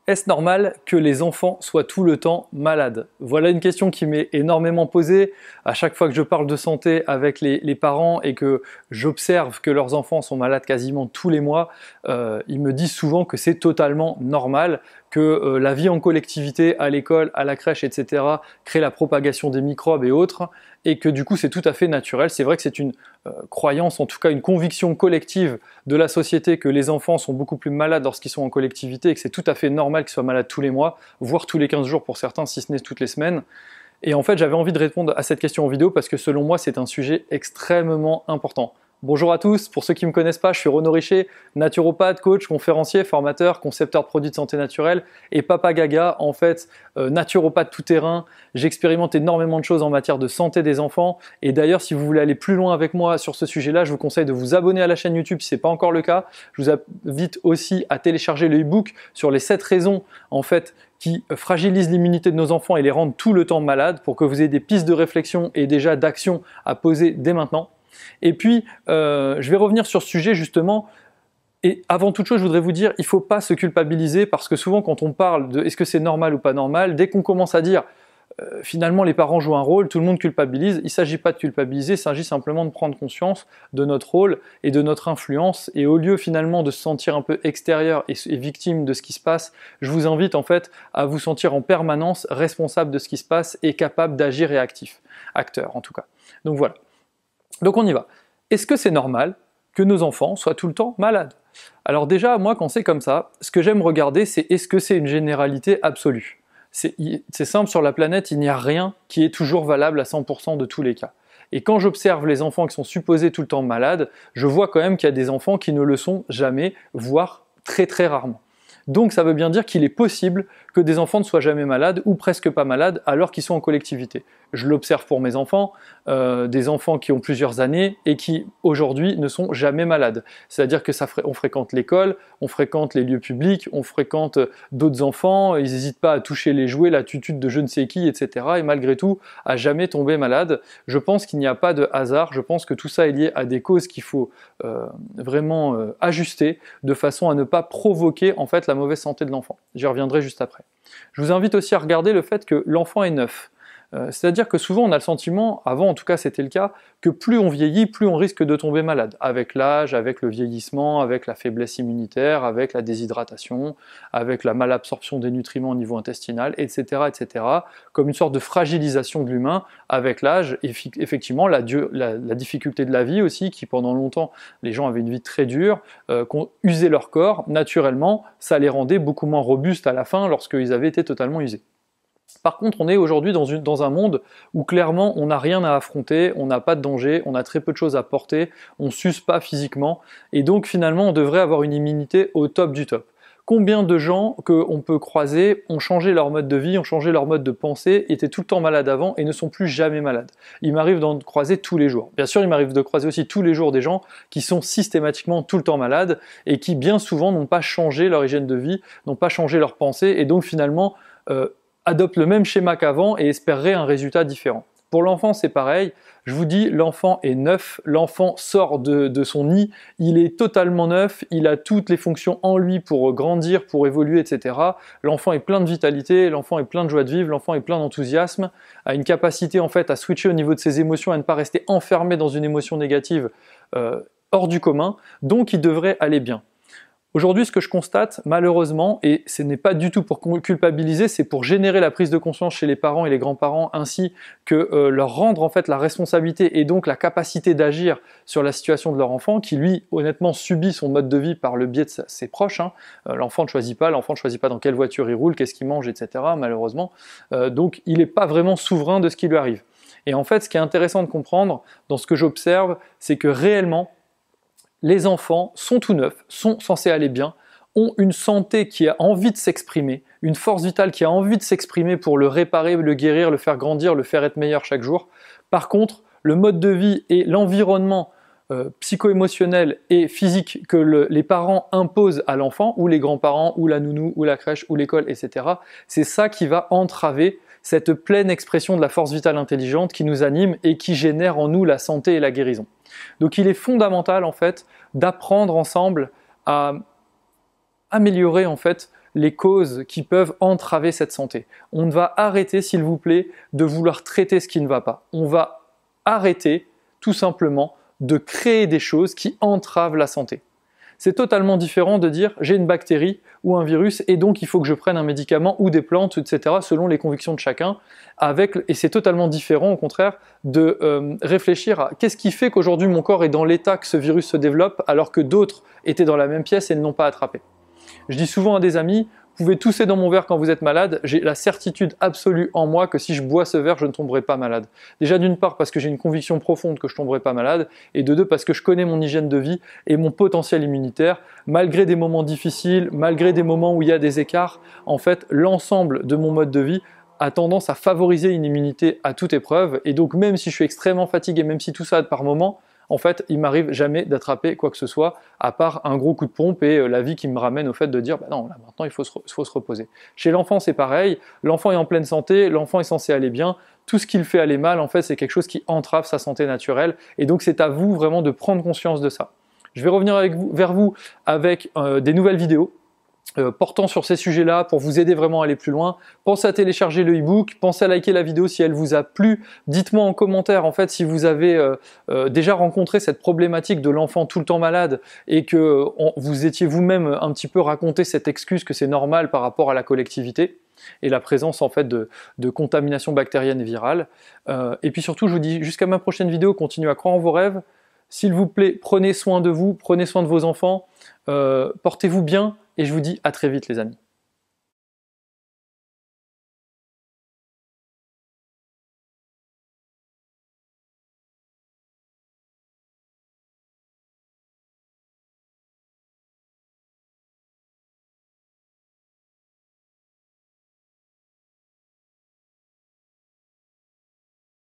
Est-ce normal que les enfants soient tout le temps malades? Voilà une question qui m'est énormément posée à chaque fois que je parle de santé avec les parents et que j'observe que leurs enfants sont malades quasiment tous les mois. Ils me disent souvent que c'est totalement normal, que la vie en collectivité, à l'école, à la crèche, etc. crée la propagation des microbes et autres, et que du coup c'est tout à fait naturel. C'est vrai que c'est une croyance, en tout cas une conviction collective de la société que les enfants sont beaucoup plus malades lorsqu'ils sont en collectivité et que c'est tout à fait normal qu'ils soient malades tous les mois, voire tous les 15 jours pour certains, si ce n'est toutes les semaines. Et en fait, j'avais envie de répondre à cette question en vidéo parce que selon moi, c'est un sujet extrêmement important. Bonjour à tous, pour ceux qui ne me connaissent pas, je suis Renaud Richer, naturopathe, coach, conférencier, formateur, concepteur de produits de santé naturelle et Papa Gaga, en fait, naturopathe tout-terrain. J'expérimente énormément de choses en matière de santé des enfants et d'ailleurs, si vous voulez aller plus loin avec moi sur ce sujet-là, je vous conseille de vous abonner à la chaîne YouTube si ce n'est pas encore le cas. Je vous invite aussi à télécharger le e-book sur les 7 raisons, en fait, qui fragilisent l'immunité de nos enfants et les rendent tout le temps malades pour que vous ayez des pistes de réflexion et déjà d'action à poser dès maintenant. Et puis, je vais revenir sur ce sujet justement. Et avant toute chose, je voudrais vous dire, il ne faut pas se culpabiliser parce que souvent, quand on parle de est-ce que c'est normal ou pas normal, dès qu'on commence à dire finalement les parents jouent un rôle, tout le monde culpabilise. Il ne s'agit pas de culpabiliser, il s'agit simplement de prendre conscience de notre rôle et de notre influence. Et au lieu finalement de se sentir un peu extérieur et victime de ce qui se passe, je vous invite en fait à vous sentir en permanence responsable de ce qui se passe et capable d'agir et actif, acteur en tout cas. Donc voilà. Donc on y va. Est-ce que c'est normal que nos enfants soient tout le temps malades? Alors déjà, moi, quand c'est comme ça, ce que j'aime regarder, c'est est-ce que c'est une généralité absolue? C'est simple, sur la planète, il n'y a rien qui est toujours valable à 100% de tous les cas. Et quand j'observe les enfants qui sont supposés tout le temps malades, je vois quand même qu'il y a des enfants qui ne le sont jamais, voire très très rarement. Donc ça veut bien dire qu'il est possible que des enfants ne soient jamais malades ou presque pas malades alors qu'ils sont en collectivité. Je l'observe pour mes enfants, des enfants qui ont plusieurs années et qui aujourd'hui ne sont jamais malades. C'est-à-dire que on fréquente l'école, on fréquente les lieux publics, on fréquente d'autres enfants, ils n'hésitent pas à toucher les jouets, la tutude de je ne sais qui, etc. Et malgré tout, à jamais tomber malade. Je pense qu'il n'y a pas de hasard, je pense que tout ça est lié à des causes qu'il faut vraiment ajuster de façon à ne pas provoquer en fait la mauvaise santé de l'enfant. J'y reviendrai juste après. Je vous invite aussi à regarder le fait que l'enfant est neuf. C'est-à-dire que souvent on a le sentiment, avant en tout cas c'était le cas, que plus on vieillit, plus on risque de tomber malade. Avec l'âge, avec le vieillissement, avec la faiblesse immunitaire, avec la déshydratation, avec la malabsorption des nutriments au niveau intestinal, etc. etc. comme une sorte de fragilisation de l'humain avec l'âge, effectivement la difficulté de la vie aussi, qui pendant longtemps les gens avaient une vie très dure, qu'ont usé leur corps, naturellement ça les rendait beaucoup moins robustes à la fin lorsqu'ils avaient été totalement usés. Par contre, on est aujourd'hui dans un monde où clairement on n'a rien à affronter, on n'a pas de danger, on a très peu de choses à porter, on ne s'use pas physiquement, et donc finalement on devrait avoir une immunité au top du top. Combien de gens qu'on peut croiser ont changé leur mode de vie, ont changé leur mode de pensée, étaient tout le temps malades avant et ne sont plus jamais malades? Il m'arrive d'en croiser tous les jours. Bien sûr, il m'arrive de croiser aussi tous les jours des gens qui sont systématiquement tout le temps malades et qui bien souvent n'ont pas changé leur hygiène de vie, n'ont pas changé leur pensée et donc finalement adoptent le même schéma qu'avant et espéreraient un résultat différent. Pour l'enfant, c'est pareil. Je vous dis, l'enfant est neuf, l'enfant sort de son nid, il est totalement neuf, il a toutes les fonctions en lui pour grandir, pour évoluer, etc. L'enfant est plein de vitalité, l'enfant est plein de joie de vivre, l'enfant est plein d'enthousiasme, a une capacité en fait à switcher au niveau de ses émotions, à ne pas rester enfermé dans une émotion négative hors du commun, donc il devrait aller bien. Aujourd'hui, ce que je constate, malheureusement, et ce n'est pas du tout pour culpabiliser, c'est pour générer la prise de conscience chez les parents et les grands-parents, ainsi que leur rendre en fait la responsabilité et donc la capacité d'agir sur la situation de leur enfant, qui lui, honnêtement, subit son mode de vie par le biais de ses proches. L'enfant ne choisit pas dans quelle voiture il roule, qu'est-ce qu'il mange, etc. Malheureusement, donc il n'est pas vraiment souverain de ce qui lui arrive. Et en fait, ce qui est intéressant de comprendre dans ce que j'observe, c'est que réellement, les enfants sont tout neufs, sont censés aller bien, ont une santé qui a envie de s'exprimer, une force vitale qui a envie de s'exprimer pour le réparer, le guérir, le faire grandir, le faire être meilleur chaque jour. Par contre, le mode de vie et l'environnement psycho-émotionnel et physique que les parents imposent à l'enfant, ou les grands-parents, ou la nounou, ou la crèche, ou l'école, etc., c'est ça qui va entraver cette pleine expression de la force vitale intelligente qui nous anime et qui génère en nous la santé et la guérison. Donc il est fondamental en fait d'apprendre ensemble à améliorer en fait les causes qui peuvent entraver cette santé. On va arrêter, s'il vous plaît, de vouloir traiter ce qui ne va pas. On va arrêter, tout simplement, de créer des choses qui entravent la santé. C'est totalement différent de dire j'ai une bactérie ou un virus et donc il faut que je prenne un médicament ou des plantes, etc. selon les convictions de chacun. Et c'est totalement différent au contraire de réfléchir à qu'est-ce qui fait qu'aujourd'hui mon corps est dans l'état que ce virus se développe alors que d'autres étaient dans la même pièce et ne l'ont pas attrapé. Je dis souvent à des amis, vous pouvez tousser dans mon verre quand vous êtes malade, j'ai la certitude absolue en moi que si je bois ce verre, je ne tomberai pas malade. Déjà d'une part parce que j'ai une conviction profonde que je ne tomberai pas malade, et de deux parce que je connais mon hygiène de vie et mon potentiel immunitaire. Malgré des moments difficiles, malgré des moments où il y a des écarts, en fait, l'ensemble de mon mode de vie a tendance à favoriser une immunité à toute épreuve, et donc même si je suis extrêmement fatigué, même si tout ça par moment, en fait, il m'arrive jamais d'attraper quoi que ce soit, à part un gros coup de pompe et la vie qui me ramène au fait de dire, bah non, là maintenant il faut se reposer. Chez l'enfant, c'est pareil, l'enfant est en pleine santé, l'enfant est censé aller bien, tout ce qu'il fait aller mal, en fait, c'est quelque chose qui entrave sa santé naturelle, et donc c'est à vous vraiment de prendre conscience de ça. Je vais revenir vers vous avec des nouvelles vidéos, portant sur ces sujets-là pour vous aider vraiment à aller plus loin. Pensez à télécharger le e-book, pensez à liker la vidéo si elle vous a plu. Dites-moi en commentaire en fait si vous avez déjà rencontré cette problématique de l'enfant tout le temps malade et que vous étiez vous-même un petit peu raconté cette excuse que c'est normal par rapport à la collectivité et la présence en fait de contamination bactérienne et virale. Et puis surtout, je vous dis jusqu'à ma prochaine vidéo, continuez à croire en vos rêves. S'il vous plaît, prenez soin de vous, prenez soin de vos enfants, portez-vous bien et je vous dis à très vite les amis.